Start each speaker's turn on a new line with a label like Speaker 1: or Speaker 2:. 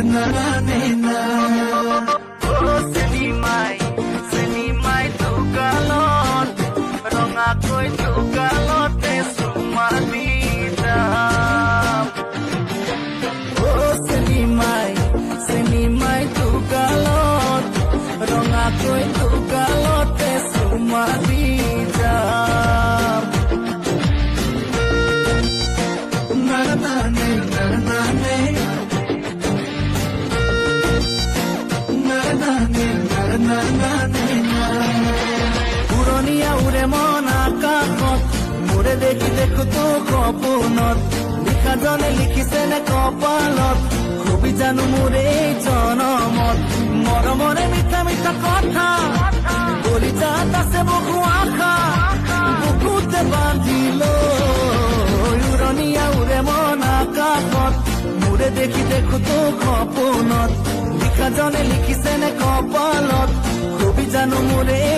Speaker 1: নানে না চেনিমাই চোগালত ৰঙাকৈ চোগালতে চুমা দি যাম চেনিমাই চোগালত ৰঙাকৈ চোগালতে চুমা দি যাম নানে উৰণীয়া উৰে মন আকাশত মোৰে দেখি দেখো তো সপোনত লিখাজনে লিখিছে নে কপালত কবি জানো মোৰে জনমত মৰমৰে মিঠা মিঠা কথা কলিজাত আছে বহু আশা বুকুতে বান্ধিল উৰণীয়া উৰে মন আকাশত মোৰে দেখি দেখো তো সপোনত লিখাজনে লিখিছে নে কপালত কবি জানো মোৰে